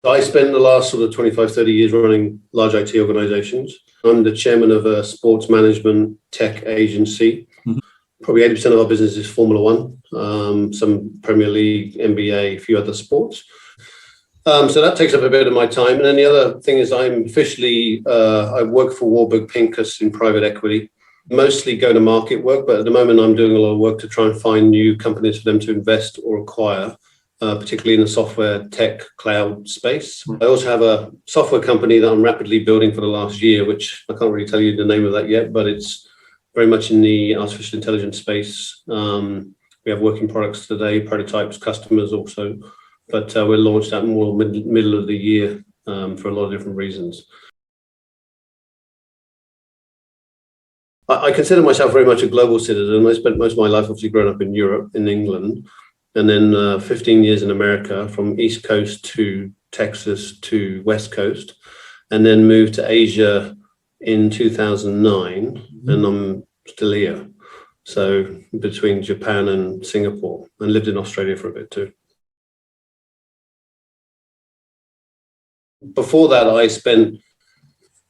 I spent the last sort of 25, 30 years running large IT organizations. I'm the chairman of a sports management tech agency. Probably 80% of our business is Formula One, some Premier League, NBA, a few other sports. So that takes up a bit of my time. And then the other thing is I'm officially, I work for Warburg Pincus in private equity, mostly go-to-market work, but at the moment I'm doing a lot of work to try and find new companies for them to invest or acquire, particularly in the software tech cloud space. I also have a software company that I'm rapidly building for the last year, which I can't really tell you the name of that yet, but it's very much in the artificial intelligence space. We have working products today, prototypes, customers also, but we'll launch that more middle of the year for a lot of different reasons. I consider myself very much a global citizen. I spent most of my life obviously growing up in Europe, in England, and then 15 years in America, from East Coast to Texas to West Coast, and then moved to Asia in 2009, and I'm still here. So between Japan and Singapore, and lived in Australia for a bit too. Before that, I spent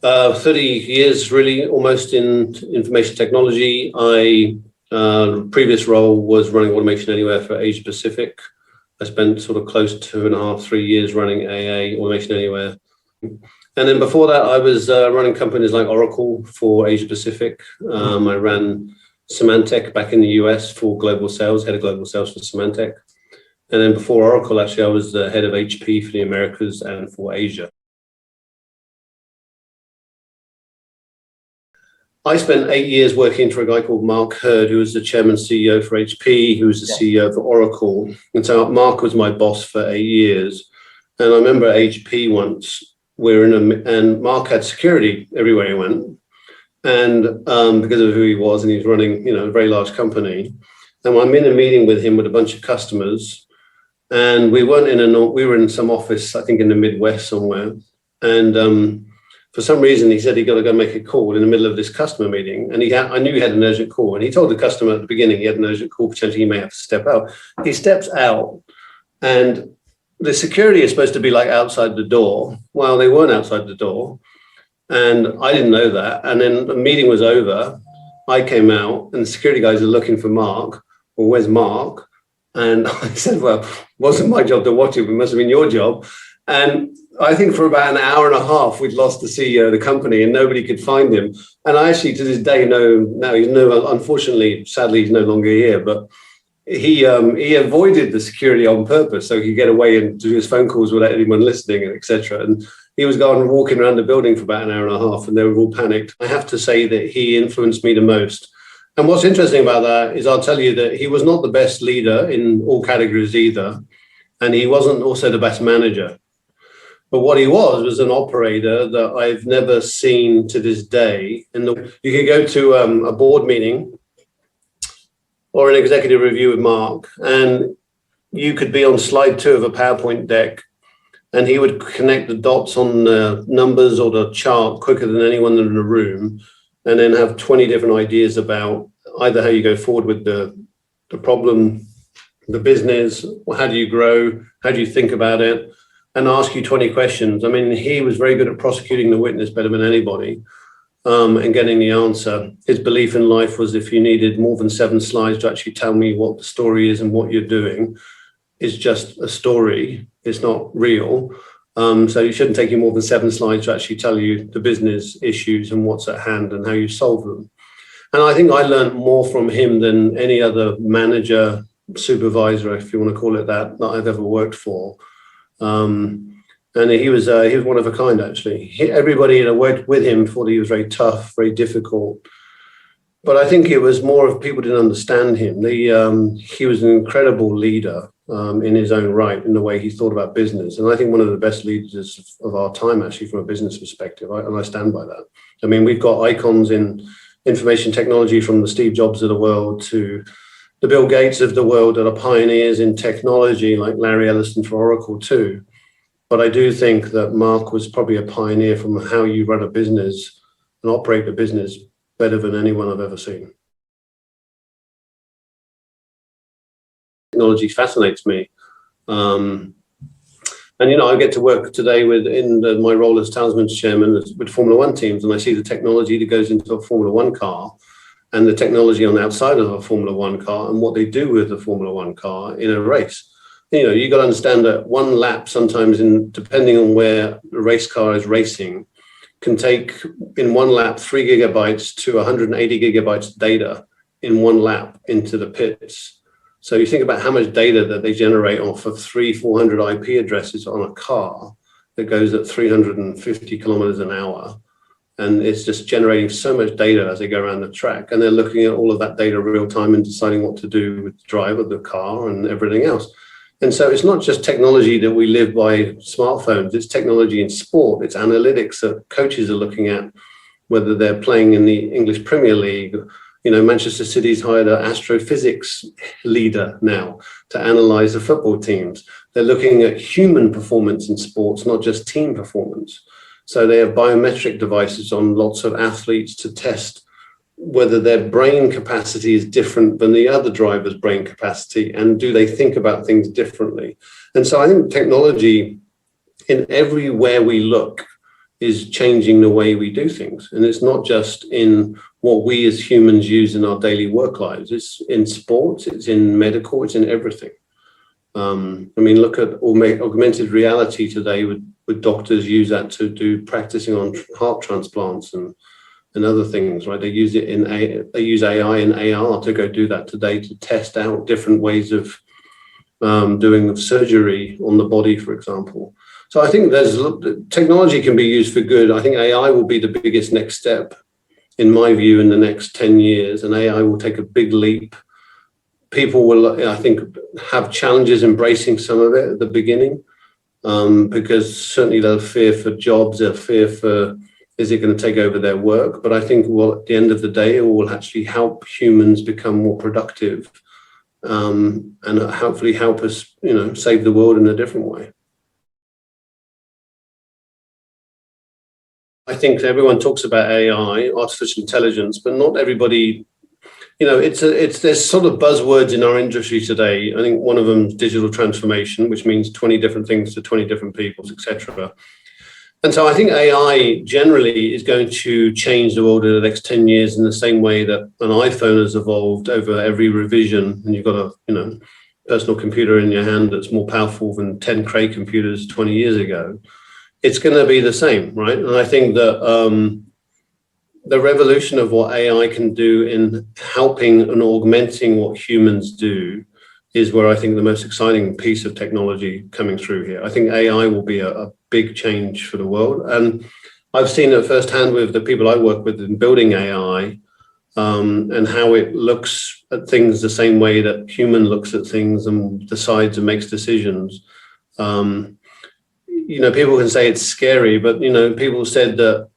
30 years really almost in information technology. Previous role was running Automation Anywhere for Asia Pacific. I spent sort of close to 2.5, 3 years running AA, Automation Anywhere. And then before that, I was running companies like Oracle for Asia Pacific. I ran Symantec back in the US for global sales, head of global sales for Symantec. And then before Oracle, actually, I was the head of HP for the Americas and for Asia. I spent 8 years working for a guy called Mark Hurd, who was the chairman CEO for HP, who was the CEO for Oracle. And so Mark was my boss for 8 years. And I remember at HP once, and Mark had security everywhere he went. And because of who he was, and he was running, a very large company. And I'm in a meeting with him with a bunch of customers. And we were in some office, I think in the Midwest somewhere. And for some reason, he said he got to go make a call in the middle of this customer meeting. And I knew he had an urgent call. And he told the customer at the beginning he had an urgent call, potentially he may have to step out. He steps out, and the security is supposed to be like outside the door. Well, they weren't outside the door. And I didn't know that. And then the meeting was over. I came out, and the security guys are looking for Mark. Well, where's Mark? And I said, well, it wasn't my job to watch it. It must have been your job. And I think for about an hour and a half, we'd lost the CEO of the company and nobody could find him. And I actually, to this day, know now unfortunately, sadly, he's no longer here, but he avoided the security on purpose so he could get away and do his phone calls without anyone listening, etc. And he was walking around the building for about an hour and a half, and they were all panicked. I have to say that he influenced me the most. And what's interesting about that is I'll tell you that he was not the best leader in all categories either. And he wasn't also the best manager. But what he was an operator that I've never seen to this day. You could go to a board meeting or an executive review with Mark, and you could be on slide 2 of a PowerPoint deck, and he would connect the dots on the numbers or the chart quicker than anyone in the room, and then have 20 different ideas about either how you go forward with the problem, the business, how do you grow, how do you think about it, and ask you 20 questions. I mean, he was very good at prosecuting the witness better than anybody, and getting the answer. His belief in life was if you needed more than 7 slides to actually tell me what the story is and what you're doing, it's just a story. It's not real. So it shouldn't take you more than 7 slides to actually tell you the business issues and what's at hand and how you solve them. And I think I learned more from him than any other manager, supervisor, if you want to call it that I've ever worked for. And he was one of a kind, actually. Everybody that worked with him thought he was very tough, very difficult. But I think it was more of people didn't understand him. He was an incredible leader in his own right, in the way he thought about business. And I think one of the best leaders of our time, actually, from a business perspective. And I stand by that. I mean, we've got icons in information technology, from the Steve Jobs of the world to the Bill Gates of the world, that are pioneers in technology, like Larry Ellison for Oracle too. But I do think that Mark was probably a pioneer from how you run a business and operate a business better than anyone I've ever seen. Technology fascinates me. And, I get to work today my role as talisman's chairman with Formula One teams, and I see the technology that goes into a Formula One car and the technology on the outside of a Formula One car and what they do with the Formula One car in a race. You got to understand that one lap sometimes, depending on where the race car is racing, can take in one lap 3 gigabytes to 180 gigabytes of data in one lap into the pits. So you think about how much data that they generate off of 400 IP addresses on a car that goes at 350 kilometers an hour. And it's just generating so much data as they go around the track. And they're looking at all of that data real time and deciding what to do with the driver, the car, and everything else. And so it's not just technology that we live by smartphones, it's technology in sport, it's analytics that coaches are looking at, whether they're playing in the English Premier League. Manchester City's hired an astrophysics leader now to analyze the football teams. They're looking at human performance in sports, not just team performance. So they have biometric devices on lots of athletes to test whether their brain capacity is different than the other driver's brain capacity, and do they think about things differently. And so I think technology in everywhere we look is changing the way we do things. And it's not just in what we as humans use in our daily work lives. It's in sports, it's in medical, it's in everything. Look at augmented reality today with doctors use that to do practicing on heart transplants and other things, right? They use AI and AR to go do that today to test out different ways of doing surgery on the body, for example. So I think technology can be used for good. I think AI will be the biggest next step, in my view, in the next 10 years, and AI will take a big leap. People will, I think, have challenges embracing some of it at the beginning, because certainly they'll fear for jobs, they'll fear for, is it going to take over their work? But I think, at the end of the day, it will actually help humans become more productive, and hopefully help us, save the world in a different way. I think everyone talks about AI, artificial intelligence, but not everybody, there's sort of buzzwords in our industry today. I think one of them is digital transformation, which means 20 different things to 20 different people, etc. And so I think AI generally is going to change the world in the next 10 years in the same way that an iPhone has evolved over every revision, and you've got a personal computer in your hand that's more powerful than 10 Cray computers 20 years ago. It's going to be the same, right? And I think that the revolution of what AI can do in helping and augmenting what humans do is where I think the most exciting piece of technology coming through here. I think AI will be a big change for the world. And I've seen it firsthand with the people I work with in building AI, and how it looks at things the same way that human looks at things and decides and makes decisions. People can say it's scary, but, people said that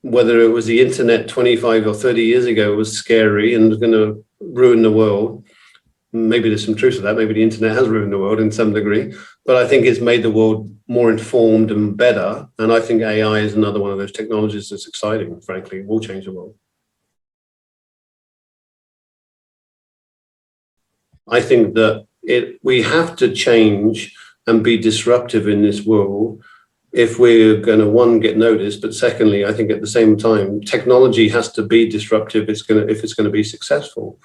whether it was the internet 25 or 30 years ago was scary and was going to ruin the world. Maybe there's some truth to that. Maybe the internet has ruined the world in some degree, but I think it's made the world more informed and better. And I think AI is another one of those technologies that's exciting, frankly, will change the world. I think that we have to change and be disruptive in this world if we're going to, one, get noticed, but secondly, I think at the same time, technology has to be disruptive if it's going to be successful.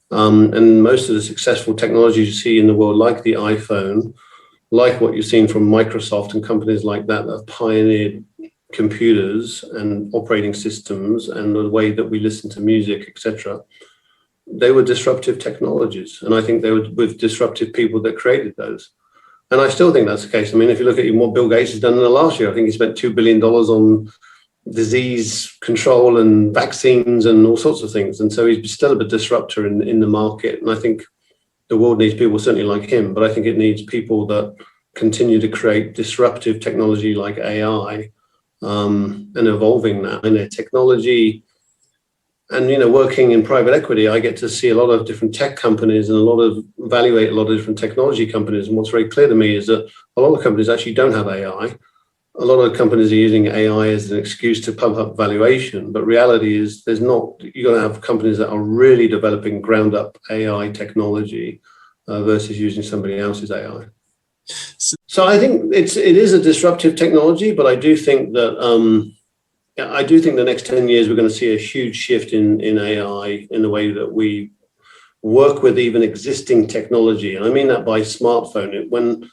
And most of the successful technologies you see in the world, like the iPhone, like what you've seen from Microsoft and companies like that have pioneered computers and operating systems and the way that we listen to music, etc. They were disruptive technologies. And I think they were with disruptive people that created those. And I still think that's the case. I mean, if you look at even what Bill Gates has done in the last year, I think he spent $2 billion on disease control and vaccines and all sorts of things. And so he's still a bit disruptor in the market. And I think the world needs people certainly like him, but I think it needs people that continue to create disruptive technology like AI, and evolving that in their technology. And, working in private equity, I get to see a lot of different tech companies and evaluate a lot of different technology companies. And what's very clear to me is that a lot of companies actually don't have AI. A lot of companies are using AI as an excuse to pump up valuation. But reality is you're going to have companies that are really developing ground up AI technology versus using somebody else's AI. So I think it is a disruptive technology, but I do think that the next 10 years we're going to see a huge shift in AI in the way that we work with even existing technology. And I mean that by smartphone. When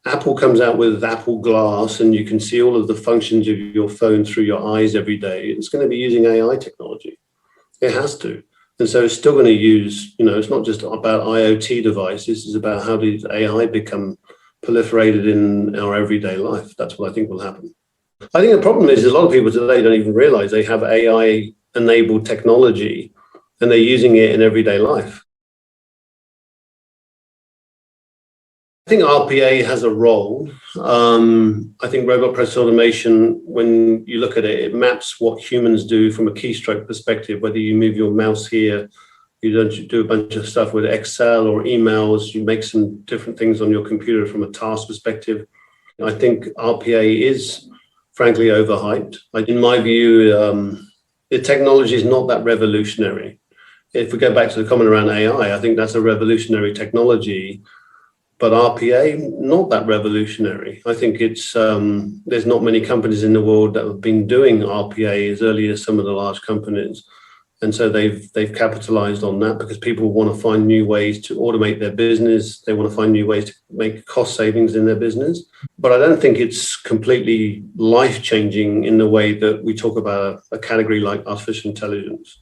Apple comes out with Apple Glass and you can see all of the functions of your phone through your eyes every day, it's going to be using AI technology. It has to. And so it's still going to use, it's not just about IoT devices, it's about how does AI become proliferated in our everyday life. That's what I think will happen. I think the problem is a lot of people today don't even realize they have AI-enabled technology and they're using it in everyday life. I think RPA has a role. I think robot process automation, when you look at it, it maps what humans do from a keystroke perspective, whether you move your mouse here, you don't do a bunch of stuff with Excel or emails, you make some different things on your computer from a task perspective. I think RPA is frankly overhyped. In my view, the technology is not that revolutionary. If we go back to the comment around AI, I think that's a revolutionary technology. But RPA, not that revolutionary. I think it's there's not many companies in the world that have been doing RPA as early as some of the large companies. And so they've capitalized on that because people want to find new ways to automate their business. They want to find new ways to make cost savings in their business. But I don't think it's completely life-changing in the way that we talk about a category like artificial intelligence.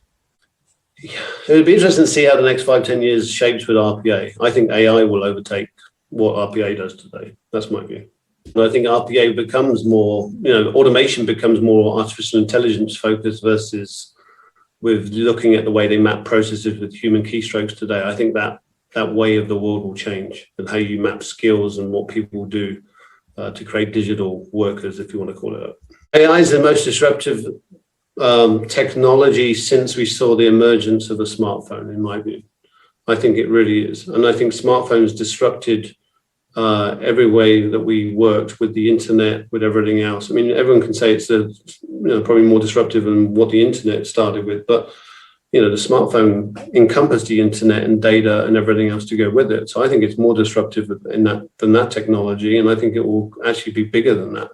It would be interesting to see how the next 5-10 years shapes with RPA. I think AI will overtake what RPA does today. That's my view. And I think RPA becomes more, automation becomes more artificial intelligence focused versus with looking at the way they map processes with human keystrokes today. I think that way of the world will change and how you map skills and what people do to create digital workers, if you want to call it that. AI is the most disruptive technology since we saw the emergence of the smartphone, in my view. I think it really is. And I think smartphones disrupted every way that we worked with the internet, with everything else. I mean, everyone can say it's probably more disruptive than what the internet started with, but the smartphone encompassed the internet and data and everything else to go with it. So I think it's more disruptive than that technology, and I think it will actually be bigger than that.